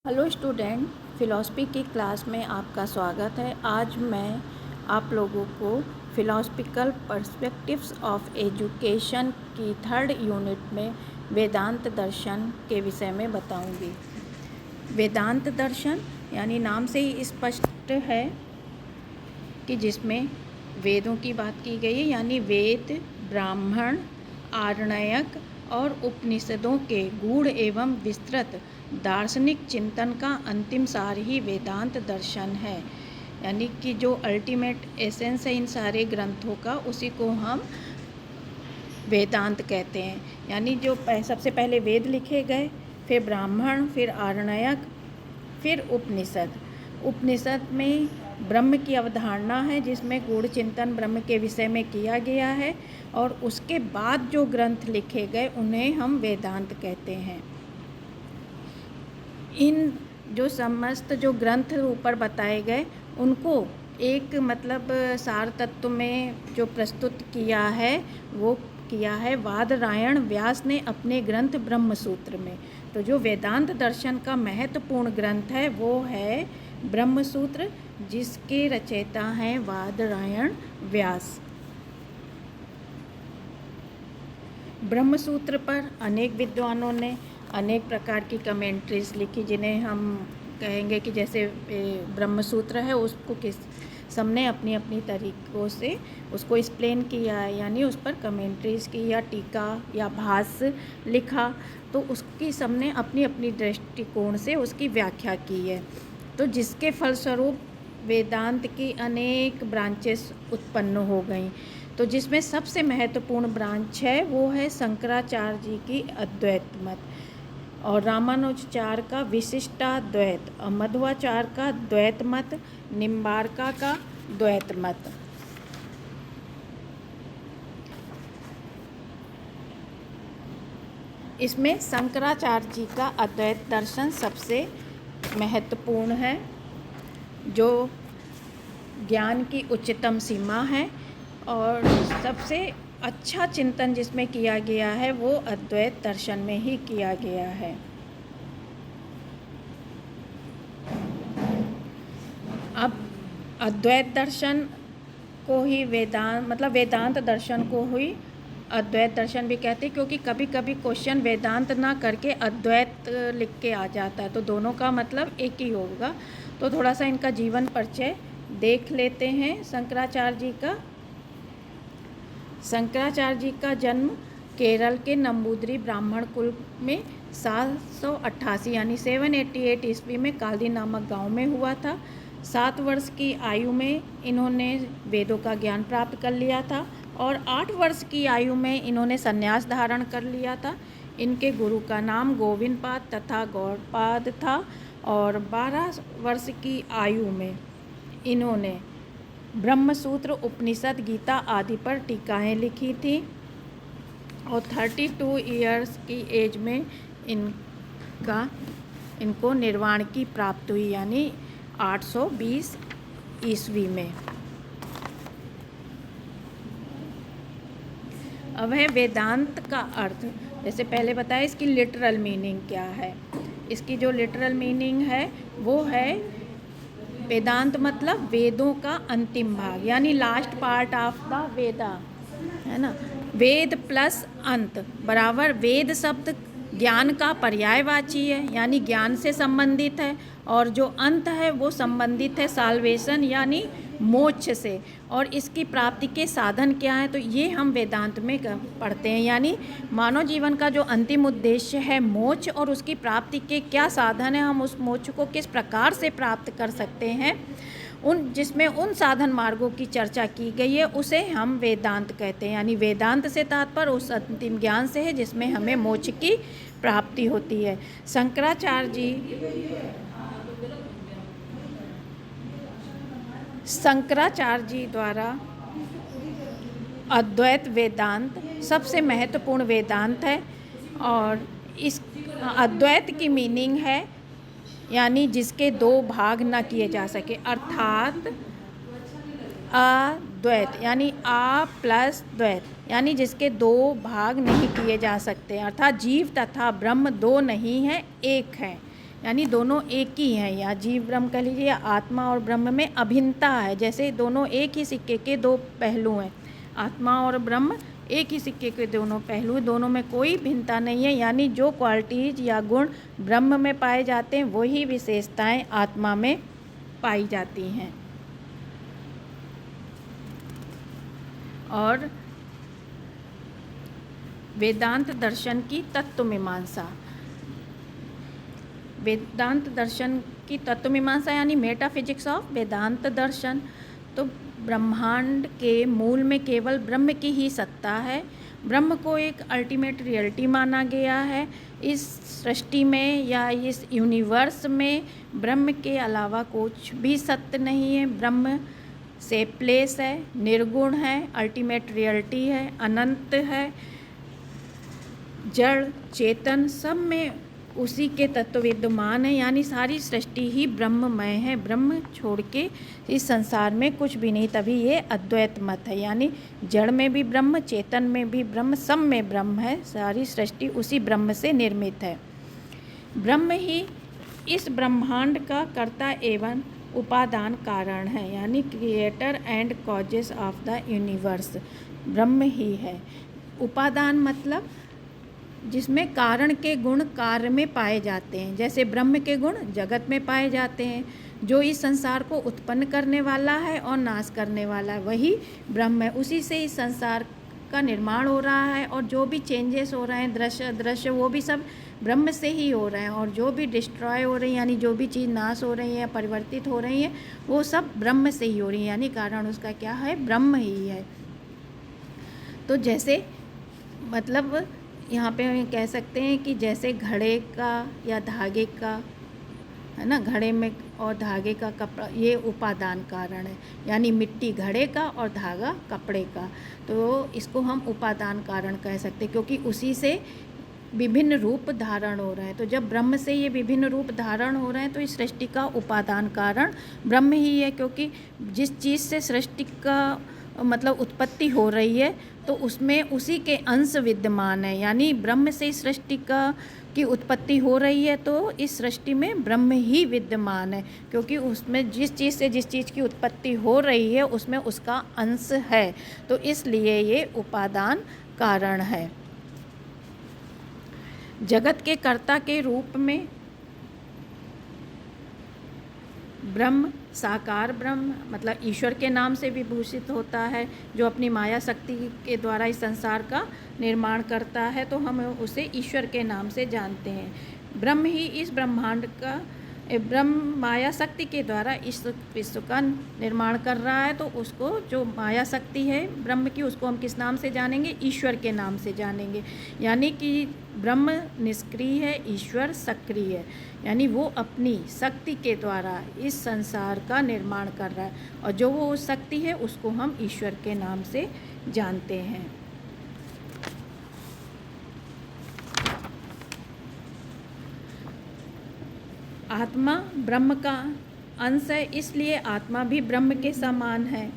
Hello student, philosophy की class में आपका स्वागत है। आज मैं आप लोगों को फ़िलॉसफिकल पर्सपेक्टिव्स ऑफ एजुकेशन की थर्ड यूनिट में वेदांत दर्शन के विषय में बताऊंगी। वेदांत दर्शन यानी नाम से ही स्पष्ट है कि जिसमें वेदों की बात की गई है, यानी वेद, ब्राह्मण, आरण्यक और उपनिषदों के गूढ़ एवं विस्तृत दार्शनिक चिंतन का अंतिम सार ही वेदांत दर्शन है। यानी कि जो अल्टीमेट एसेंस है इन सारे ग्रंथों का, उसी को हम वेदांत कहते हैं। यानी जो सबसे पहले वेद लिखे गए, फिर ब्राह्मण, फिर आरण्यक, फिर उपनिषद। उपनिषद में ब्रह्म की अवधारणा है, जिसमें गूढ़ चिंतन ब्रह्म के विषय में किया गया है, और उसके बाद जो ग्रंथ लिखे गए उन्हें हम वेदांत कहते हैं। इन जो समस्त जो ग्रंथ ऊपर बताए गए उनको एक सार तत्व में जो प्रस्तुत किया है वो किया है वादरायण व्यास ने अपने ग्रंथ ब्रह्मसूत्र में। तो जो वेदांत दर्शन का महत्वपूर्ण ग्रंथ है वो है ब्रह्मसूत्र, जिसके रचयिता हैं वादरायण व्यास। ब्रह्मसूत्र पर अनेक विद्वानों ने अनेक प्रकार की कमेंट्रीज लिखी, जिन्हें हम कहेंगे कि जैसे ब्रह्मसूत्र है उसको सबने अपनी अपनी तरीक़ों से उसको एक्सप्लेन किया है, यानी उस पर कमेंट्रीज की या टीका या भाष्य लिखा, तो उसकी सबने अपनी अपनी दृष्टिकोण से उसकी व्याख्या की है। तो जिसके फलस्वरूप वेदांत की अनेक ब्रांचेस उत्पन्न हो गई। तो जिसमें सबसे महत्वपूर्ण ब्रांच है वो है शंकराचार्य जी की अद्वैत मत, और रामानुजाचार्य का विशिष्टाद्वैत, और मध्वाचार्य का द्वैत मत, निम्बार्का का द्वैत मत। इसमें शंकराचार्य जी का अद्वैत दर्शन सबसे महत्वपूर्ण है, जो ज्ञान की उच्चतम सीमा है, और सबसे अच्छा चिंतन जिसमें किया गया है वो अद्वैत दर्शन में ही किया गया है। अब अद्वैत दर्शन को ही वेदांत दर्शन को ही अद्वैत दर्शन भी कहते हैं, क्योंकि कभी कभी क्वेश्चन वेदांत ना करके अद्वैत लिख के आ जाता है, तो दोनों का मतलब एक ही होगा। तो थोड़ा सा इनका जीवन परिचय देख लेते हैं। शंकराचार्य जी का जन्म केरल के नंबूदरी ब्राह्मण कुल में 788 यानी 788 ईस्वी में काल्दी नामक गांव में हुआ था। 7 वर्ष की आयु में इन्होंने वेदों का ज्ञान प्राप्त कर लिया था, और 8 वर्ष की आयु में इन्होंने संन्यास धारण कर लिया था। इनके गुरु का नाम गोविंदपाद तथा गौड़पाद था, और 12 वर्ष की आयु में इन्होंने ब्रह्मसूत्र, उपनिषद, गीता आदि पर टीकाएँ लिखी थी, और 32 ईयर्स की एज में इनको निर्वाण की प्राप्ति हुई, यानी 820 ईस्वी में। अब है वेदांत का अर्थ। जैसे पहले बताया, इसकी लिटरल मीनिंग क्या है। इसकी जो लिटरल मीनिंग है वो है वेदांत मतलब वेदों का अंतिम भाग, यानी लास्ट पार्ट ऑफ द वेदा, है ना। वेद प्लस अंत बराबर, वेद शब्द ज्ञान का पर्यायवाची है, यानी ज्ञान से संबंधित है, और जो अंत है वो संबंधित है साल्वेशन यानी मोक्ष से, और इसकी प्राप्ति के साधन क्या हैं, तो ये हम वेदांत में पढ़ते हैं। यानी मानव जीवन का जो अंतिम उद्देश्य है मोक्ष, और उसकी प्राप्ति के क्या साधन हैं, हम उस मोक्ष को किस प्रकार से प्राप्त कर सकते हैं, जिसमें उन साधन मार्गों की चर्चा की गई है, उसे हम वेदांत कहते हैं। यानी वेदांत से तात्पर्य उस अंतिम ज्ञान से है जिसमें हमें मोक्ष की प्राप्ति होती है। शंकराचार्य जी द्वारा अद्वैत वेदांत सबसे महत्वपूर्ण वेदांत है, और इस अद्वैत की मीनिंग है यानी जिसके दो भाग न किए जा सके, अर्थात अद्वैत यानी आ प्लस द्वैत, यानी जिसके दो भाग नहीं किए जा सकते, अर्थात जीव तथा ब्रह्म दो नहीं है, एक है। यानी दोनों एक ही हैं, या जीव ब्रह्म कह लीजिए या आत्मा और ब्रह्म में अभिन्नता है, जैसे दोनों एक ही सिक्के के दो पहलू हैं। आत्मा और ब्रह्म एक ही सिक्के के दोनों पहलू, दोनों में कोई भिन्नता नहीं है। यानी जो क्वालिटीज़ या गुण ब्रह्म में पाए जाते हैं वही विशेषताएं आत्मा में पाई जाती हैं। और वेदांत दर्शन की तत्व मीमांसा, वेदांत दर्शन की तत्व मीमांसा यानी मेटाफिजिक्स ऑफ वेदांत दर्शन। तो ब्रह्मांड के मूल में केवल ब्रह्म की ही सत्ता है। ब्रह्म को एक अल्टीमेट रियलिटी माना गया है। इस सृष्टि में या इस यूनिवर्स में ब्रह्म के अलावा कुछ भी सत्य नहीं है। ब्रह्म सेपलेस है, निर्गुण है, अल्टीमेट रियलिटी है, अनंत है, जड़ चेतन सब में उसी के तत्व विद्यमान है। यानी सारी सृष्टि ही ब्रह्ममय है। ब्रह्म छोड़ के इस संसार में कुछ भी नहीं, तभी ये अद्वैत मत है। यानी जड़ में भी ब्रह्म, चेतन में भी ब्रह्म, सब में ब्रह्म है। सारी सृष्टि उसी ब्रह्म से निर्मित है। ब्रह्म ही इस ब्रह्मांड का कर्ता एवं उपादान कारण है, यानी creator and causes of the universe ब्रह्म ही है। उपादान मतलब जिसमें कारण के गुण कार्य में पाए जाते हैं। जैसे ब्रह्म के गुण जगत में पाए जाते हैं। जो इस संसार को उत्पन्न करने वाला है और नाश करने वाला है वही ब्रह्म है। उसी से इस संसार का निर्माण हो रहा है, और जो भी चेंजेस हो रहे हैं, दृश्य वो भी सब ब्रह्म से ही हो रहे हैं। और जो भी डिस्ट्रॉय हो रही है, यानी जो भी चीज़ नाश हो रही है, परिवर्तित हो रही है, वो सब ब्रह्म से ही हो रही है। यानी कारण उसका क्या है? ब्रह्म ही है। तो जैसे मतलब यहाँ पे हम कह सकते हैं कि जैसे घड़े का या धागे का, है ना, घड़े में और धागे का कपड़ा, ये उपादान कारण है। यानी मिट्टी घड़े का और धागा कपड़े का, तो इसको हम उपादान कारण कह सकते हैं, क्योंकि उसी से विभिन्न रूप धारण हो रहे हैं। तो जब ब्रह्म से ये विभिन्न रूप धारण हो रहे हैं तो इस सृष्टि का उपादान कारण ब्रह्म ही है। क्योंकि जिस चीज़ से सृष्टि का मतलब उत्पत्ति हो रही है तो उसमें उसी के अंश विद्यमान है। यानी ब्रह्म से इस सृष्टि की उत्पत्ति हो रही है तो इस सृष्टि में ब्रह्म ही विद्यमान है, क्योंकि उसमें जिस चीज़ से जिस चीज़ की उत्पत्ति हो रही है उसमें उसका अंश है। तो इसलिए ये उपादान कारण है। जगत के कर्ता के रूप में ब्रह्म साकार ब्रह्म मतलब ईश्वर के नाम से विभूषित होता है, जो अपनी माया शक्ति के द्वारा इस संसार का निर्माण करता है, तो हम उसे ईश्वर के नाम से जानते हैं। ब्रह्म ही इस ब्रह्मांड का ब्रह्म माया शक्ति के द्वारा इस विश्व का निर्माण कर रहा है। तो उसको जो माया शक्ति है ब्रह्म की, उसको हम किस नाम से जानेंगे? ईश्वर के नाम से जानेंगे। यानी कि ब्रह्म निष्क्रिय है, ईश्वर सक्रिय है। यानी वो अपनी शक्ति के द्वारा इस संसार का निर्माण कर रहा है, और जो वो शक्ति है उसको हम ईश्वर के नाम से जानते हैं। आत्मा ब्रह्म का अंश है, इसलिए आत्मा भी ब्रह्म के समान है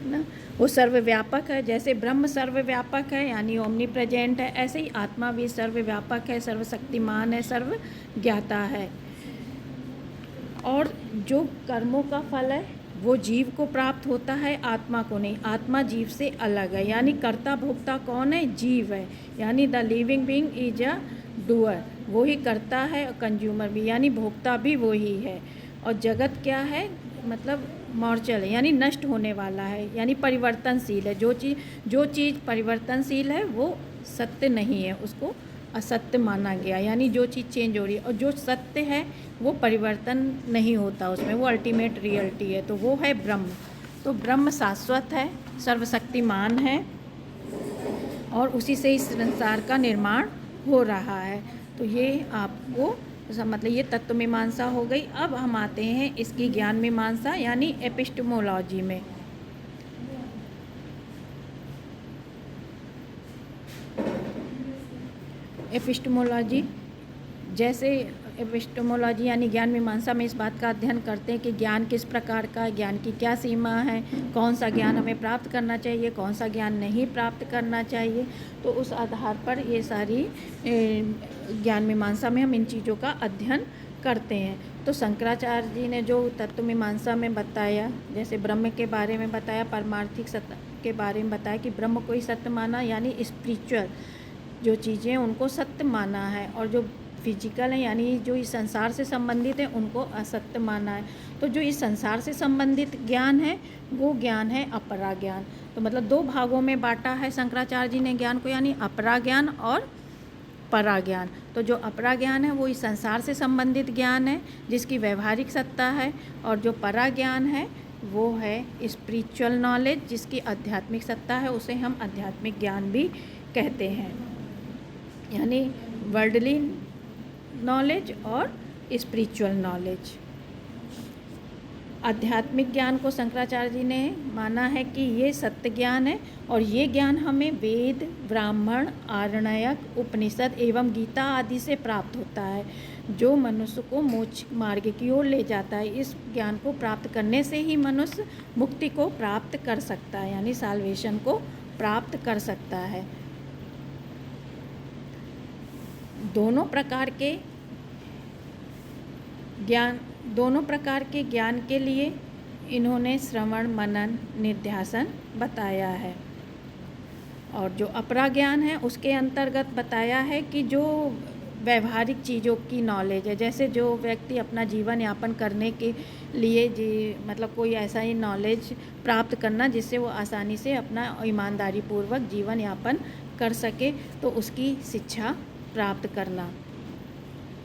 ना। वो सर्वव्यापक है। जैसे ब्रह्म सर्वव्यापक है यानी ओमनी प्रेजेंट है, ऐसे ही आत्मा भी सर्वव्यापक है, सर्वशक्तिमान है, सर्वज्ञाता है। और जो कर्मों का फल है वो जीव को प्राप्त होता है, आत्मा को नहीं। आत्मा जीव से अलग है। यानी कर्ता भोक्ता कौन है? जीव है। यानी the living being is a doer, वो ही करता है, और कंज्यूमर भी यानी भोक्ता भी वो ही है। और जगत क्या है? मतलब मॉर्चल है, यानी नष्ट होने वाला है, यानी परिवर्तनशील है। जो चीज़ परिवर्तनशील है वो सत्य नहीं है, उसको असत्य माना गया। यानी जो चीज़ चेंज हो रही है, और जो सत्य है वो परिवर्तन नहीं होता उसमें, वो अल्टीमेट रियलिटी है, तो वो है ब्रह्म। तो ब्रह्म शाश्वत है, सर्वशक्तिमान है, और उसी से इस संसार का निर्माण हो रहा है। तो ये आपको मतलब ये तत्व मीमांसा हो गई। अब हम आते हैं इसकी ज्ञान मीमांसा यानी एपिस्टेमोलॉजी में। एपिस्टेमोलॉजी जैसे एपिस्टेमोलॉजी यानी ज्ञान मीमांसा में इस बात का अध्ययन करते हैं कि ज्ञान किस प्रकार का, ज्ञान की क्या सीमा है, कौन सा ज्ञान हमें प्राप्त करना चाहिए, कौन सा ज्ञान नहीं प्राप्त करना चाहिए। तो उस आधार पर ये सारी ज्ञान मीमांसा में हम इन चीज़ों का अध्ययन करते हैं। तो शंकराचार्य जी ने जो तत्व मीमांसा में बताया, जैसे ब्रह्म के बारे में बताया, पारमार्थिक सत्य के बारे में बताया कि ब्रह्म को ही सत्य माना, यानी स्पिरिचुअल जो चीज़ें उनको सत्य माना है, और जो फिजिकल है यानी जो इस संसार से संबंधित है उनको असत्य माना है। तो जो इस संसार से संबंधित ज्ञान है वो ज्ञान है अपरा ज्ञान। तो मतलब दो भागों में बांटा है शंकराचार्य जी ने ज्ञान को, यानी अपरा ज्ञान और परा ज्ञान। तो जो अपरा ज्ञान है वो इस संसार से संबंधित ज्ञान है जिसकी व्यवहारिक सत्ता है, और जो परा ज्ञान है वो है स्पिरिचुअल नॉलेज जिसकी आध्यात्मिक सत्ता है, उसे हम आध्यात्मिक ज्ञान भी कहते हैं। यानी वर्ल्डली नॉलेज और स्पिरिचुअल नॉलेज। आध्यात्मिक ज्ञान को शंकराचार्य जी ने माना है कि ये सत्य ज्ञान है, और ये ज्ञान हमें वेद, ब्राह्मण, आरण्यक, उपनिषद एवं गीता आदि से प्राप्त होता है, जो मनुष्य को मोक्ष मार्ग की ओर ले जाता है। इस ज्ञान को प्राप्त करने से ही मनुष्य मुक्ति को प्राप्त कर सकता है, यानी साल्वेशन को प्राप्त कर सकता है। दोनों प्रकार के ज्ञान के लिए इन्होंने श्रवण, मनन, निध्यासन बताया है। और जो अपरा ज्ञान है उसके अंतर्गत बताया है कि जो व्यवहारिक चीज़ों की नॉलेज है, जैसे जो व्यक्ति अपना जीवन यापन करने के लिए मतलब कोई ऐसा ही नॉलेज प्राप्त करना जिससे वो आसानी से अपना ईमानदारी पूर्वक जीवन यापन कर सके, तो उसकी शिक्षा प्राप्त करना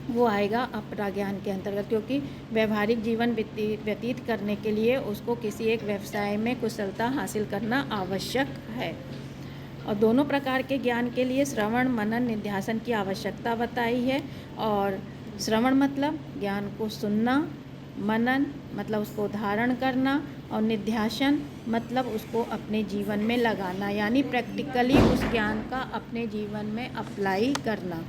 वो आएगा अपरा ज्ञान के अंतर्गत। क्योंकि व्यवहारिक जीवन व्यतीत करने के लिए उसको किसी एक व्यवसाय में कुशलता हासिल करना आवश्यक है। और दोनों प्रकार के ज्ञान के लिए श्रवण, मनन, निध्यासन की आवश्यकता बताई है। और श्रवण मतलब ज्ञान को सुनना, मनन मतलब उसको धारण करना, और निध्यासन मतलब उसको अपने जीवन में लगाना, यानी प्रैक्टिकली उस ज्ञान का अपने जीवन में अप्लाई करना।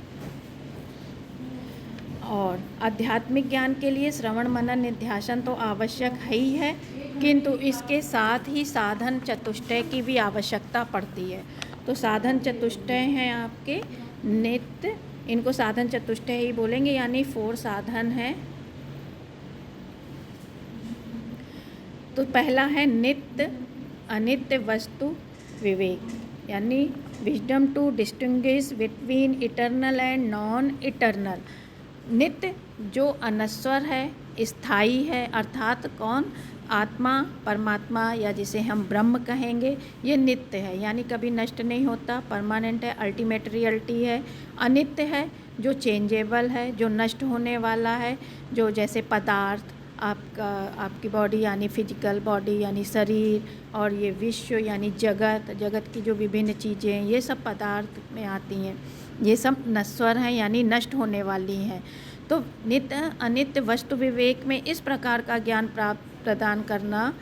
और आध्यात्मिक ज्ञान के लिए श्रवण, मनन, निध्यासन तो आवश्यक है ही है, किंतु इसके साथ ही साधन चतुष्टय की भी आवश्यकता पड़ती है। तो साधन चतुष्टय हैं आपके नित्य, इनको साधन चतुष्टय ही बोलेंगे, यानी 4 साधन हैं। तो पहला है नित्य अनित्य वस्तु विवेक, यानी wisdom to distinguish between eternal and non eternal. नित्य जो अनश्वर है, स्थायी है, अर्थात कौन? आत्मा, परमात्मा, या जिसे हम ब्रह्म कहेंगे, ये नित्य है, यानी कभी नष्ट नहीं होता, परमानेंट है, अल्टीमेट रियलिटी है। अनित्य है जो चेंजेबल है, जो नष्ट होने वाला है, जो जैसे पदार्थ, आपकी बॉडी यानी फिजिकल बॉडी यानी शरीर, और ये विश्व यानी जगत की जो विभिन्न चीज़ें हैं ये सब पदार्थ में आती हैं, ये सब नश्वर हैं यानी नष्ट होने वाली हैं। तो नित्य अनित्य वस्तु विवेक में इस प्रकार का ज्ञान प्रदान करना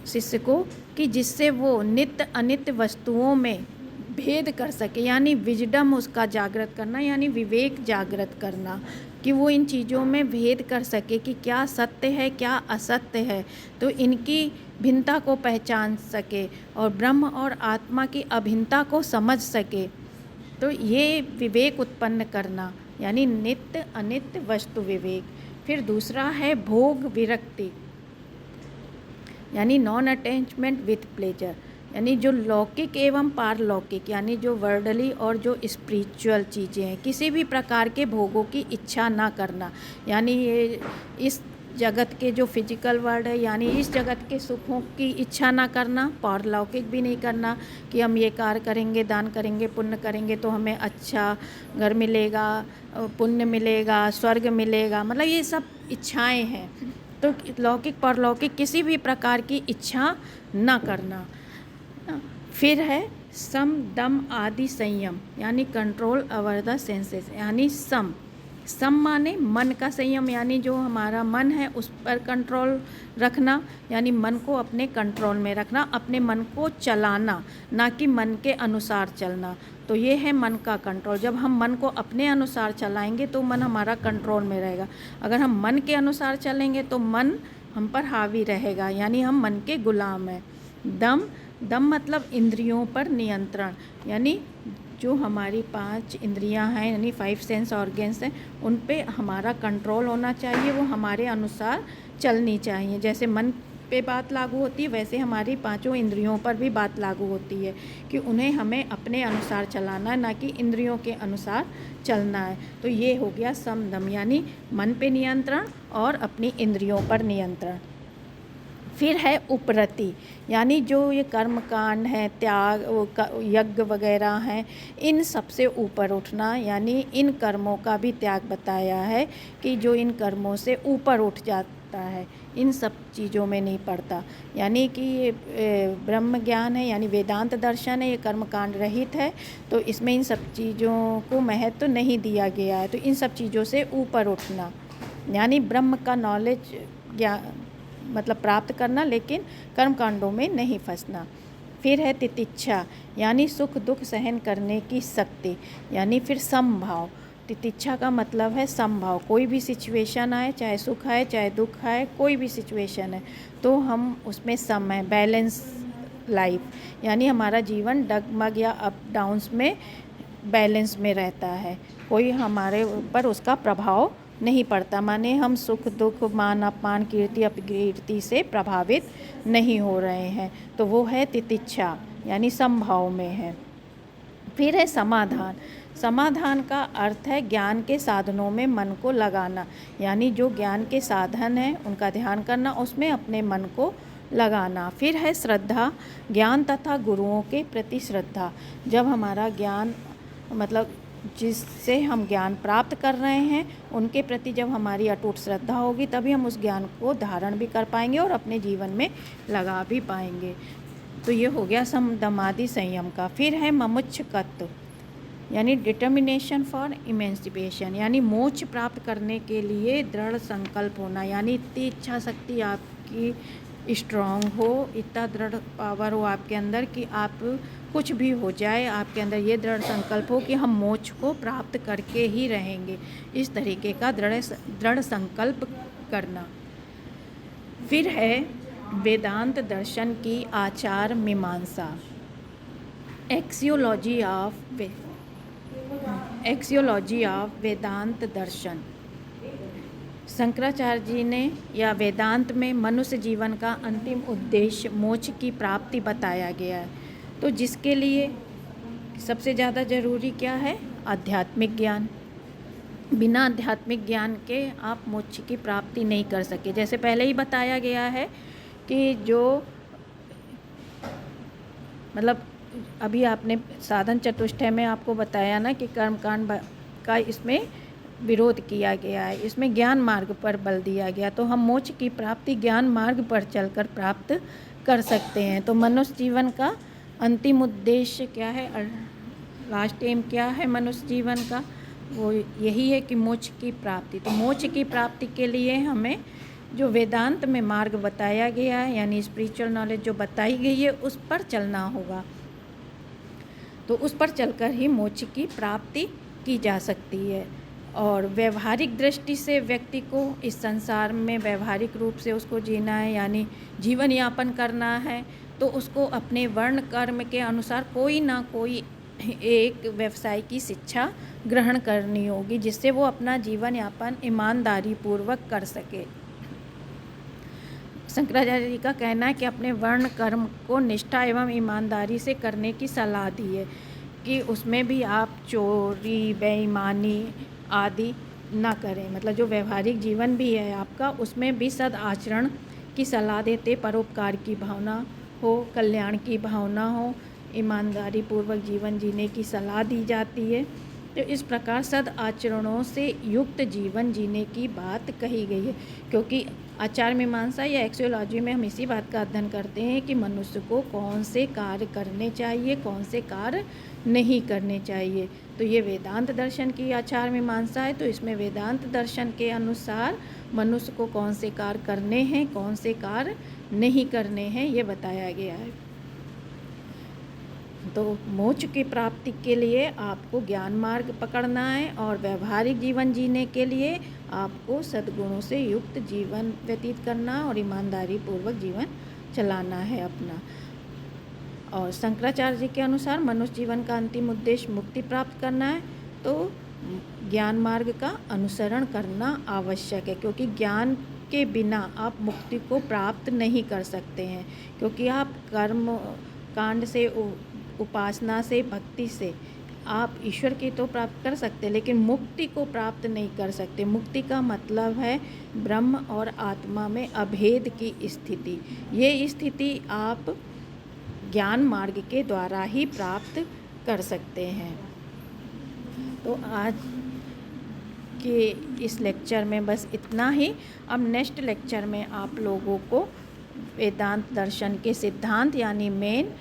शिष्य को कि जिससे वो नित्य अनित्य वस्तुओं में भेद कर सके, यानी विजडम उसका जागृत करना, यानी विवेक जागृत करना, कि वो इन चीज़ों में भेद कर सके कि क्या सत्य है क्या असत्य है, तो इनकी भिन्नता को पहचान सके और ब्रह्म और आत्मा की अभिन्नता को समझ सके। तो ये विवेक उत्पन्न करना यानी नित्य अनित्य वस्तु विवेक। फिर दूसरा है भोग विरक्ति, यानी नॉन अटैचमेंट विथ प्लेजर, यानी जो लौकिक एवं पारलौकिक यानी जो वर्ल्डली और जो स्पिरिचुअल चीज़ें हैं, किसी भी प्रकार के भोगों की इच्छा ना करना, यानी ये इस जगत के जो फिजिकल वर्ल्ड है यानी इस जगत के सुखों की इच्छा ना करना, पारलौकिक भी नहीं करना कि हम ये कार्य करेंगे, दान करेंगे, पुण्य करेंगे तो हमें अच्छा घर मिलेगा, पुण्य मिलेगा, स्वर्ग मिलेगा, मतलब ये सब इच्छाएं हैं। तो लौकिक परलौकिक किसी भी प्रकार की इच्छा ना करना। फिर है सम दम आदि संयम, यानी कंट्रोल ओवर द सेंसेस, यानी सम माने मन का संयम, यानी जो हमारा मन है उस पर कंट्रोल रखना, यानी मन को अपने कंट्रोल में रखना, अपने मन को चलाना, ना कि मन के अनुसार चलना। तो ये है मन का कंट्रोल। जब हम मन को अपने अनुसार चलाएंगे तो मन हमारा कंट्रोल में रहेगा। अगर हम मन के अनुसार चलेंगे तो मन हम पर हावी रहेगा, यानी हम मन के गुलाम हैं। दम मतलब इंद्रियों पर नियंत्रण, यानी जो हमारी 5 इंद्रियां हैं यानी 5 सेंस ऑर्गन्स हैं, उन पे हमारा कंट्रोल होना चाहिए, वो हमारे अनुसार चलनी चाहिए। जैसे मन पे बात लागू होती है, वैसे हमारी 5 इंद्रियों पर भी बात लागू होती है कि उन्हें हमें अपने अनुसार चलाना है, ना कि इंद्रियों के अनुसार चलना है। तो ये हो गया सम दम, यानी मन पे नियंत्रण और अपनी इंद्रियों पर नियंत्रण। फिर है उपरति, यानी जो ये कर्म कांड है, त्याग, यज्ञ वगैरह हैं, इन सब से ऊपर उठना, यानी इन कर्मों का भी त्याग बताया है कि जो इन कर्मों से ऊपर उठ जाता है, इन सब चीज़ों में नहीं पड़ता। यानी कि ये ब्रह्म ज्ञान है, यानी वेदांत दर्शन है, ये कर्म कांड रहित है, तो इसमें इन सब चीज़ों को महत्व नहीं दिया गया है। तो इन सब चीज़ों से ऊपर उठना, यानी ब्रह्म का नॉलेज मतलब प्राप्त करना, लेकिन कर्मकांडों में नहीं फंसना। फिर है तितिक्षा, यानी सुख दुख सहन करने की शक्ति, यानी फिर समभाव। तितिक्षा का मतलब है समभाव। कोई भी सिचुएशन आए, चाहे सुख आए चाहे दुख आए, कोई भी सिचुएशन है, तो हम उसमें सम है, बैलेंस लाइफ, यानी हमारा जीवन डगमग या अप डाउन्स में बैलेंस में रहता है, कोई हमारे ऊपर उसका प्रभाव नहीं पड़ता, माने हम सुख दुख, मान अपमान, कीर्ति अपकीर्ति से प्रभावित नहीं हो रहे हैं। तो वो है तितिक्षा, यानी समभाव में है। फिर है समाधान। समाधान का अर्थ है ज्ञान के साधनों में मन को लगाना, यानी जो ज्ञान के साधन हैं उनका ध्यान करना, उसमें अपने मन को लगाना। फिर है श्रद्धा, ज्ञान तथा गुरुओं के प्रति श्रद्धा। जब हमारा ज्ञान मतलब जिससे हम ज्ञान प्राप्त कर रहे हैं उनके प्रति जब हमारी अटूट श्रद्धा होगी, तभी हम उस ज्ञान को धारण भी कर पाएंगे और अपने जीवन में लगा भी पाएंगे। तो ये हो गया सम दमादि संयम का। फिर है ममुच्छकत्व, यानी डिटर्मिनेशन फॉर इमेंसिपेशन, यानी मोक्ष प्राप्त करने के लिए दृढ़ संकल्प होना, यानी इतनी इच्छा शक्ति आपकी स्ट्रांग हो, इतना दृढ़ पावर हो आपके अंदर कि आप कुछ भी हो जाए, आपके अंदर ये दृढ़ संकल्प हो कि हम मोक्ष को प्राप्त करके ही रहेंगे, इस तरीके का दृढ़ संकल्प करना। फिर है वेदांत दर्शन की आचार मीमांसा, एक्सियोलॉजी ऑफ वेदांत दर्शन। शंकराचार्य जी ने या वेदांत में मनुष्य जीवन का अंतिम उद्देश्य मोक्ष की प्राप्ति बताया गया है। तो जिसके लिए सबसे ज़्यादा ज़रूरी क्या है? आध्यात्मिक ज्ञान। बिना आध्यात्मिक ज्ञान के आप मोक्ष की प्राप्ति नहीं कर सके। जैसे पहले ही बताया गया है कि जो मतलब अभी आपने साधन चतुष्टय में आपको बताया ना कि कर्मकांड का इसमें विरोध किया गया है, इसमें ज्ञान मार्ग पर बल दिया गया। तो हम मोक्ष की प्राप्ति ज्ञान मार्ग पर चलकर प्राप्त कर सकते हैं। तो मनुष्य जीवन का अंतिम उद्देश्य क्या है, लास्ट एम क्या है मनुष्य जीवन का? वो यही है कि मोक्ष की प्राप्ति। तो मोक्ष की प्राप्ति के लिए हमें जो वेदांत में मार्ग बताया गया है, यानी स्पिरिचुअल नॉलेज जो बताई गई है, उस पर चलना होगा। तो उस पर चलकर ही मोक्ष की प्राप्ति की जा सकती है। और व्यवहारिक दृष्टि से व्यक्ति को इस संसार में व्यवहारिक रूप से उसको जीना है, यानी जीवन यापन करना है, तो उसको अपने वर्ण कर्म के अनुसार कोई ना कोई एक व्यवसाय की शिक्षा ग्रहण करनी होगी, जिससे वो अपना जीवन यापन ईमानदारी पूर्वक कर सके। शंकराचार्य जी का कहना है कि अपने वर्ण कर्म को निष्ठा एवं ईमानदारी से करने की सलाह दी है, कि उसमें भी आप चोरी, बेईमानी आदि ना करें। मतलब जो व्यवहारिक जीवन भी है आपका, उसमें भी सद आचरण की सलाह देते, परोपकार की भावना हो, कल्याण की भावना हो, ईमानदारी पूर्वक जीवन जीने की सलाह दी जाती है। तो इस प्रकार सद आचरणों से युक्त जीवन जीने की बात कही गई है। क्योंकि आचार मीमांसा या एक्सियोलॉजी में हम इसी बात का अध्ययन करते हैं कि मनुष्य को कौन से कार्य करने चाहिए, कौन से कार्य नहीं करने चाहिए। तो ये वेदांत दर्शन की आचार मीमांसा है। तो इसमें वेदांत दर्शन के अनुसार मनुष्य को कौन से कार्य करने हैं, कौन से कार्य नहीं करने हैं, ये बताया गया है। तो मोक्ष की प्राप्ति के लिए आपको ज्ञान मार्ग पकड़ना है, और व्यवहारिक जीवन जीने के लिए आपको सद्गुणों से युक्त जीवन व्यतीत करना और ईमानदारी पूर्वक जीवन चलाना है अपना। और शंकराचार्य जी के अनुसार मनुष्य जीवन का अंतिम उद्देश्य मुक्ति प्राप्त करना है, तो ज्ञान मार्ग का अनुसरण करना आवश्यक है, क्योंकि ज्ञान के बिना आप मुक्ति को प्राप्त नहीं कर सकते हैं। क्योंकि आप कर्म कांड से, उपासना से, भक्ति से आप ईश्वर की तो प्राप्त कर सकते, लेकिन मुक्ति को प्राप्त नहीं कर सकते। मुक्ति का मतलब है ब्रह्म और आत्मा में अभेद की स्थिति। ये स्थिति आप ज्ञान मार्ग के द्वारा ही प्राप्त कर सकते हैं। तो आज के इस लेक्चर में बस इतना ही। अब नेक्स्ट लेक्चर में आप लोगों को वेदांत दर्शन के सिद्धांत यानी मेन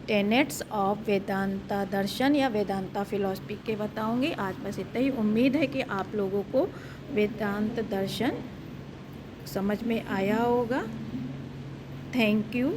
टेनेट्स ऑफ वेदांता दर्शन या वेदांता फिलॉसफी के बताऊंगी। आज बस इतना ही। उम्मीद है कि आप लोगों को वेदांत दर्शन समझ में आया होगा। Thank you.